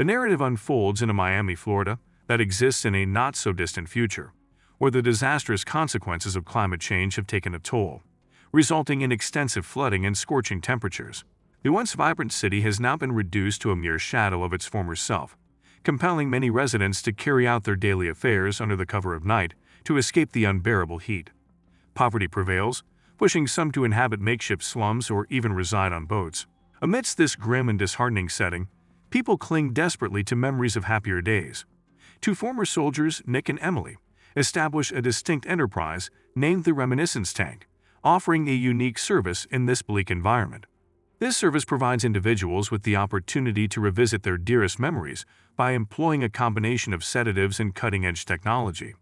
The narrative unfolds in a Miami, Florida, that exists in a not-so-distant future, where the disastrous consequences of climate change have taken a toll, resulting in extensive flooding and scorching temperatures. The once vibrant city has now been reduced to a mere shadow of its former self, compelling many residents to carry out their daily affairs under the cover of night to escape the unbearable heat. Poverty prevails, pushing some to inhabit makeshift slums or even reside on boats. Amidst this grim and disheartening setting, people cling desperately to memories of happier days. Two former soldiers, Nick and Emily, establish a distinct enterprise named the Reminiscence Tank, offering a unique service in this bleak environment. This service provides individuals with the opportunity to revisit their dearest memories by employing a combination of sedatives and cutting-edge technology.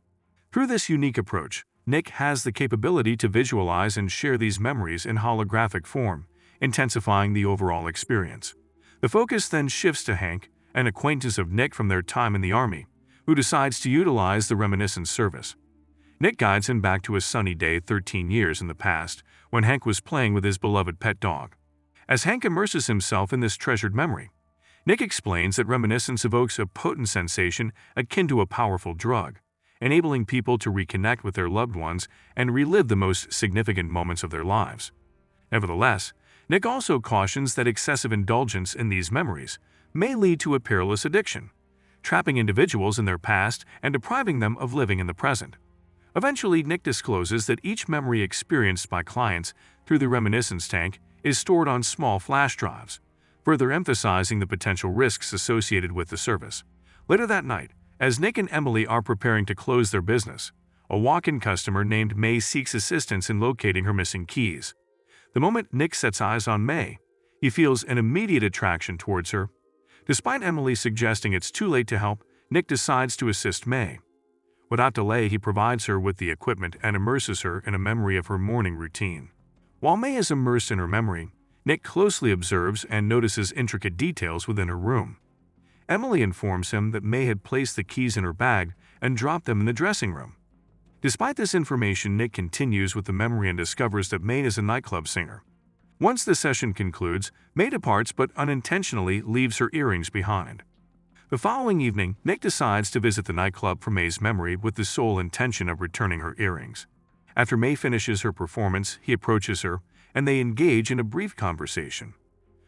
Through this unique approach, Nick has the capability to visualize and share these memories in holographic form, intensifying the overall experience. The focus then shifts to Hank, an acquaintance of Nick from their time in the Army, who decides to utilize the Reminiscence service. Nick guides him back to a sunny day 13 years in the past, when Hank was playing with his beloved pet dog. As Hank immerses himself in this treasured memory, Nick explains that reminiscence evokes a potent sensation akin to a powerful drug, enabling people to reconnect with their loved ones and relive the most significant moments of their lives. Nevertheless, Nick also cautions that excessive indulgence in these memories may lead to a perilous addiction, trapping individuals in their past and depriving them of living in the present. Eventually, Nick discloses that each memory experienced by clients through the Reminiscence Tank is stored on small flash drives, further emphasizing the potential risks associated with the service. Later that night, as Nick and Emily are preparing to close their business, a walk-in customer named May seeks assistance in locating her missing keys. The moment Nick sets eyes on May, he feels an immediate attraction towards her. Despite Emily suggesting it's too late to help, Nick decides to assist May. Without delay, he provides her with the equipment and immerses her in a memory of her morning routine. While May is immersed in her memory, Nick closely observes and notices intricate details within her room. Emily informs him that May had placed the keys in her bag and dropped them in the dressing room. Despite this information, Nick continues with the memory and discovers that May is a nightclub singer. Once the session concludes, May departs but unintentionally leaves her earrings behind. The following evening, Nick decides to visit the nightclub for May's memory with the sole intention of returning her earrings. After May finishes her performance, he approaches her, and they engage in a brief conversation.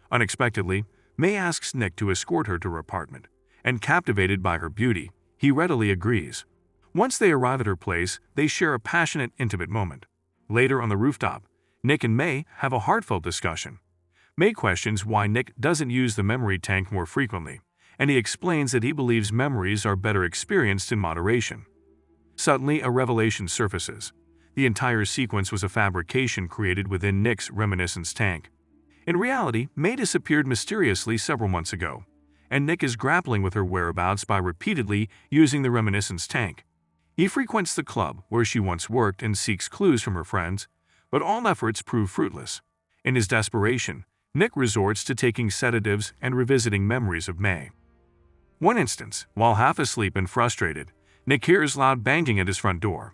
Unexpectedly, May asks Nick to escort her to her apartment, and captivated by her beauty, he readily agrees. Once they arrive at her place, they share a passionate, intimate moment. Later on the rooftop, Nick and May have a heartfelt discussion. May questions why Nick doesn't use the memory tank more frequently, and he explains that he believes memories are better experienced in moderation. Suddenly, a revelation surfaces. The entire sequence was a fabrication created within Nick's Reminiscence Tank. In reality, May disappeared mysteriously several months ago, and Nick is grappling with her whereabouts by repeatedly using the Reminiscence Tank. He frequents the club where she once worked and seeks clues from her friends, but all efforts prove fruitless. In his desperation, Nick resorts to taking sedatives and revisiting memories of May. One instance, while half asleep and frustrated, Nick hears loud banging at his front door.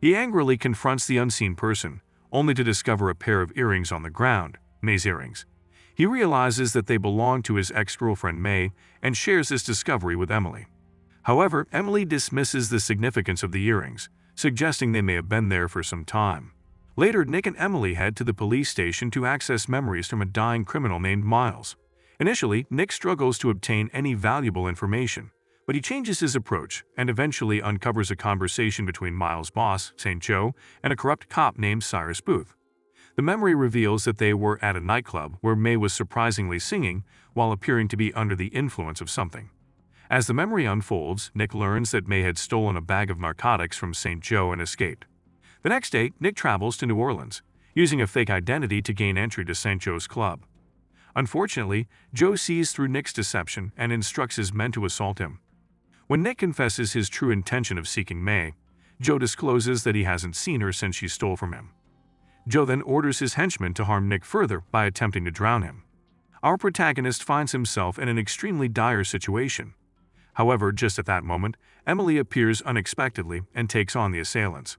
He angrily confronts the unseen person, only to discover a pair of earrings on the ground, May's earrings. He realizes that they belong to his ex-girlfriend May and shares this discovery with Emily. However, Emily dismisses the significance of the earrings, suggesting they may have been there for some time. Later, Nick and Emily head to the police station to access memories from a dying criminal named Miles. Initially, Nick struggles to obtain any valuable information, but he changes his approach and eventually uncovers a conversation between Miles' boss, St. Joe, and a corrupt cop named Cyrus Booth. The memory reveals that they were at a nightclub where May was surprisingly singing while appearing to be under the influence of something. As the memory unfolds, Nick learns that May had stolen a bag of narcotics from St. Joe and escaped. The next day, Nick travels to New Orleans, using a fake identity to gain entry to St. Joe's club. Unfortunately, Joe sees through Nick's deception and instructs his men to assault him. When Nick confesses his true intention of seeking May, Joe discloses that he hasn't seen her since she stole from him. Joe then orders his henchmen to harm Nick further by attempting to drown him. Our protagonist finds himself in an extremely dire situation. However, just at that moment, Emily appears unexpectedly and takes on the assailants.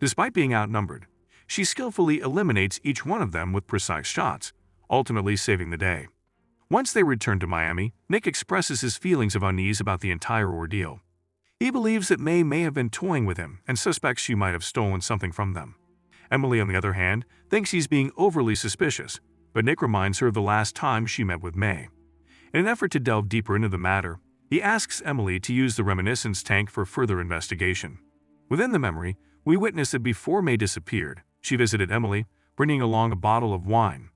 Despite being outnumbered, she skillfully eliminates each one of them with precise shots, ultimately saving the day. Once they return to Miami, Nick expresses his feelings of unease about the entire ordeal. He believes that May have been toying with him and suspects she might have stolen something from them. Emily, on the other hand, thinks he's being overly suspicious, but Nick reminds her of the last time she met with May. In an effort to delve deeper into the matter, he asks Emily to use the reminiscence tank for further investigation. Within the memory, we witness that before May disappeared, she visited Emily, bringing along a bottle of wine.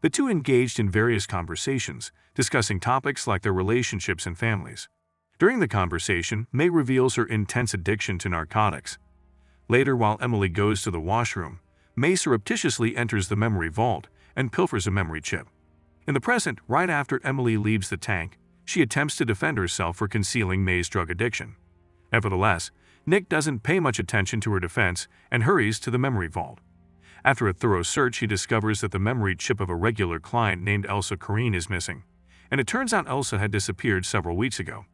The two engaged in various conversations, discussing topics like their relationships and families. During the conversation, May reveals her intense addiction to narcotics. Later, while Emily goes to the washroom, May surreptitiously enters the memory vault and pilfers a memory chip. In the present, right after Emily leaves the tank, she attempts to defend herself for concealing May's drug addiction. Nevertheless, Nick doesn't pay much attention to her defense and hurries to the memory vault. After a thorough search, he discovers that the memory chip of a regular client named Elsa Corrine is missing, and it turns out Elsa had disappeared several weeks ago.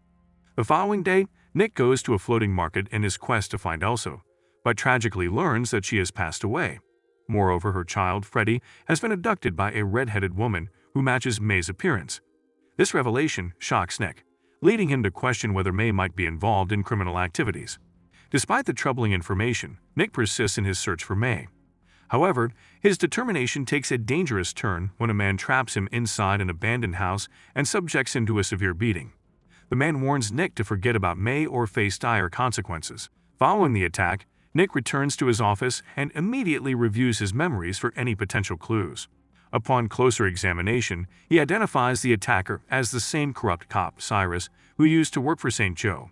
The following day, Nick goes to a floating market in his quest to find Elsa, but tragically learns that she has passed away. Moreover, her child, Freddie, has been abducted by a red-headed woman who matches May's appearance. This revelation shocks Nick, leading him to question whether May might be involved in criminal activities. Despite the troubling information, Nick persists in his search for May. However, his determination takes a dangerous turn when a man traps him inside an abandoned house and subjects him to a severe beating. The man warns Nick to forget about May or face dire consequences. Following the attack, Nick returns to his office and immediately reviews his memories for any potential clues. Upon closer examination, he identifies the attacker as the same corrupt cop, Cyrus, who used to work for St. Joe.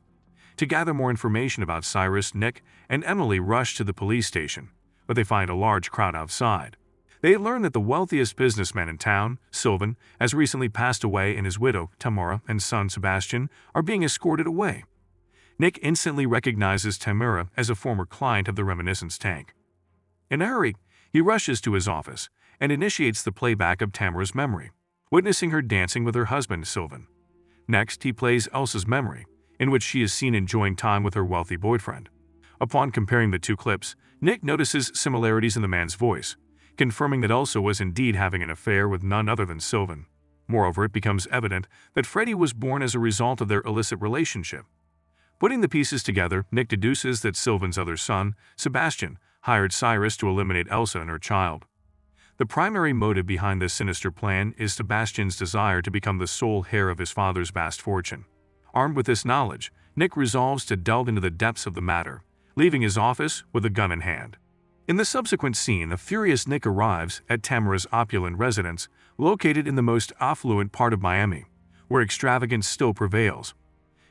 To gather more information about Cyrus, Nick and Emily rush to the police station, but they find a large crowd outside. They learn that the wealthiest businessman in town, Sylvan, has recently passed away and his widow, Tamara, and son, Sebastian, are being escorted away. Nick instantly recognizes Tamara as a former client of the reminiscence tank. In a hurry, he rushes to his office and initiates the playback of Tamara's memory, witnessing her dancing with her husband, Sylvan. Next, he plays Elsa's memory, in which she is seen enjoying time with her wealthy boyfriend. Upon comparing the two clips, Nick notices similarities in the man's voice, confirming that Elsa was indeed having an affair with none other than Sylvan. Moreover, it becomes evident that Freddie was born as a result of their illicit relationship. Putting the pieces together, Nick deduces that Sylvan's other son, Sebastian, hired Cyrus to eliminate Elsa and her child. The primary motive behind this sinister plan is Sebastian's desire to become the sole heir of his father's vast fortune. Armed with this knowledge, Nick resolves to delve into the depths of the matter, leaving his office with a gun in hand. In the subsequent scene, a furious Nick arrives at Tamara's opulent residence, located in the most affluent part of Miami, where extravagance still prevails.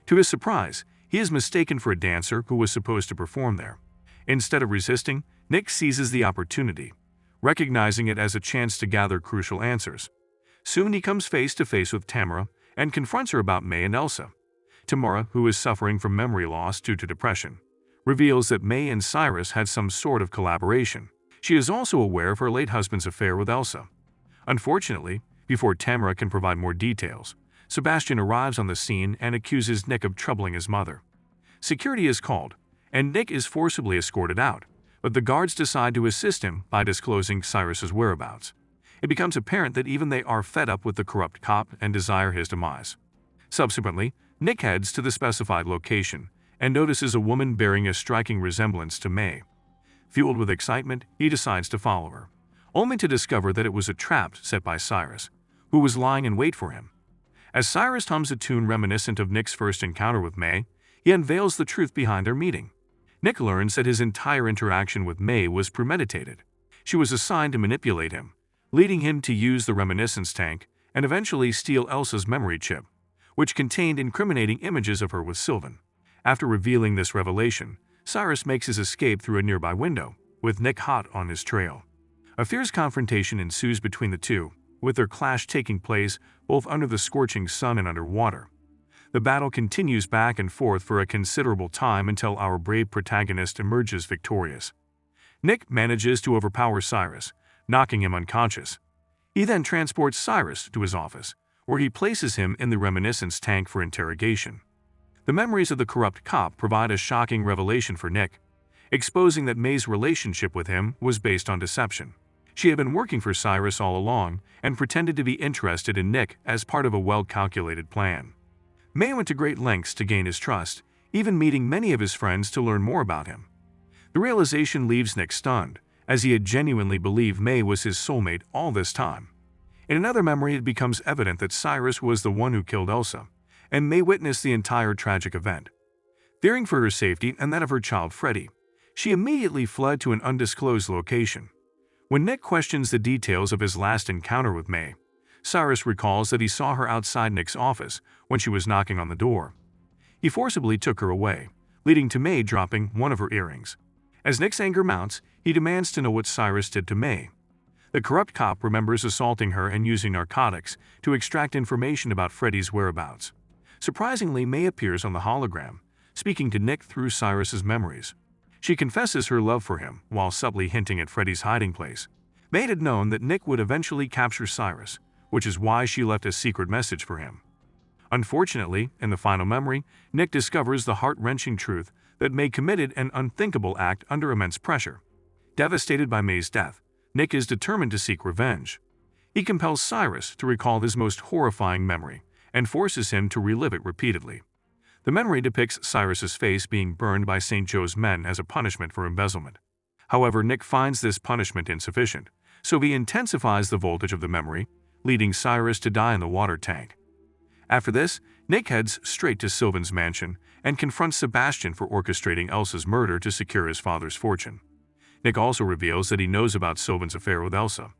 To his surprise, he is mistaken for a dancer who was supposed to perform there. Instead of resisting, Nick seizes the opportunity, recognizing it as a chance to gather crucial answers. Soon he comes face to face with Tamara and confronts her about May and Elsa. Tamara, who is suffering from memory loss due to depression, reveals that May and Cyrus had some sort of collaboration. She is also aware of her late husband's affair with Elsa. Unfortunately, before Tamara can provide more details, Sebastian arrives on the scene and accuses Nick of troubling his mother. Security is called, and Nick is forcibly escorted out, but the guards decide to assist him by disclosing Cyrus's whereabouts. It becomes apparent that even they are fed up with the corrupt cop and desire his demise. Subsequently, Nick heads to the specified location and notices a woman bearing a striking resemblance to May. Fueled with excitement, he decides to follow her, only to discover that it was a trap set by Cyrus, who was lying in wait for him. As Cyrus hums a tune reminiscent of Nick's first encounter with May, he unveils the truth behind their meeting. Nick learns that his entire interaction with May was premeditated. She was assigned to manipulate him, leading him to use the reminiscence tank and eventually steal Elsa's memory chip, which contained incriminating images of her with Sylvan. After revealing this revelation, Cyrus makes his escape through a nearby window, with Nick hot on his trail. A fierce confrontation ensues between the two, with their clash taking place both under the scorching sun and underwater. The battle continues back and forth for a considerable time until our brave protagonist emerges victorious. Nick manages to overpower Cyrus, knocking him unconscious. He then transports Cyrus to his office, where he places him in the reminiscence tank for interrogation. The memories of the corrupt cop provide a shocking revelation for Nick, exposing that May's relationship with him was based on deception. She had been working for Cyrus all along and pretended to be interested in Nick as part of a well-calculated plan. May went to great lengths to gain his trust, even meeting many of his friends to learn more about him. The realization leaves Nick stunned, as he had genuinely believed May was his soulmate all this time. In another memory, it becomes evident that Cyrus was the one who killed Elsa, and May witnessed the entire tragic event. Fearing for her safety and that of her child Freddie, she immediately fled to an undisclosed location. When Nick questions the details of his last encounter with May, Cyrus recalls that he saw her outside Nick's office when she was knocking on the door. He forcibly took her away, leading to May dropping one of her earrings. As Nick's anger mounts, he demands to know what Cyrus did to May. The corrupt cop remembers assaulting her and using narcotics to extract information about Freddie's whereabouts. Surprisingly, May appears on the hologram, speaking to Nick through Cyrus's memories. She confesses her love for him while subtly hinting at Freddie's hiding place. May had known that Nick would eventually capture Cyrus, which is why she left a secret message for him. Unfortunately, in the final memory, Nick discovers the heart-wrenching truth that May committed an unthinkable act under immense pressure. Devastated by May's death, Nick is determined to seek revenge. He compels Cyrus to recall his most horrifying memory and forces him to relive it repeatedly. The memory depicts Cyrus's face being burned by St. Joe's men as a punishment for embezzlement. However, Nick finds this punishment insufficient, so he intensifies the voltage of the memory, leading Cyrus to die in the water tank. After this, Nick heads straight to Sylvan's mansion and confronts Sebastian for orchestrating Elsa's murder to secure his father's fortune. Nick also reveals that he knows about Sylvan's affair with Elsa.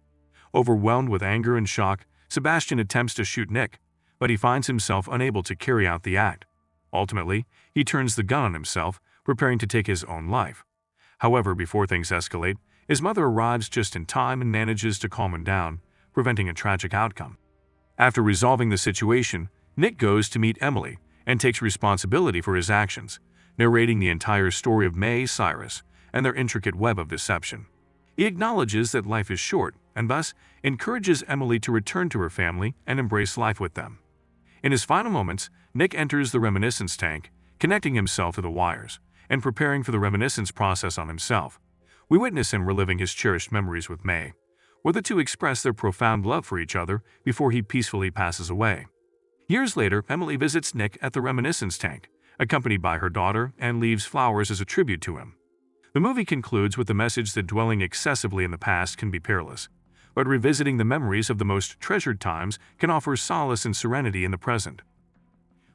Overwhelmed with anger and shock, Sebastian attempts to shoot Nick, but he finds himself unable to carry out the act. Ultimately, he turns the gun on himself, preparing to take his own life. However, before things escalate, his mother arrives just in time and manages to calm him down, preventing a tragic outcome. After resolving the situation, Nick goes to meet Emily and takes responsibility for his actions, narrating the entire story of May, Cyrus, and their intricate web of deception. He acknowledges that life is short and thus encourages Emily to return to her family and embrace life with them. In his final moments, Nick enters the reminiscence tank, connecting himself to the wires and preparing for the reminiscence process on himself. We witness him reliving his cherished memories with May, where the two express their profound love for each other before he peacefully passes away. Years later, Emily visits Nick at the reminiscence tank, accompanied by her daughter, and leaves flowers as a tribute to him. The movie concludes with the message that dwelling excessively in the past can be perilous, but revisiting the memories of the most treasured times can offer solace and serenity in the present.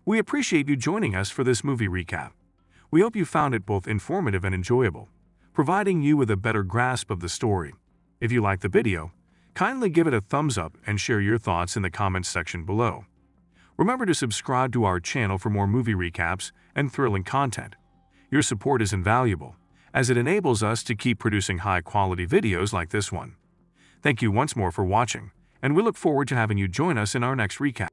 We appreciate you joining us for this movie recap. We hope you found it both informative and enjoyable, providing you with a better grasp of the story. If you liked the video, kindly give it a thumbs up and share your thoughts in the comments section below. Remember to subscribe to our channel for more movie recaps and thrilling content. Your support is invaluable, as it enables us to keep producing high-quality videos like this one. Thank you once more for watching, and we look forward to having you join us in our next recap.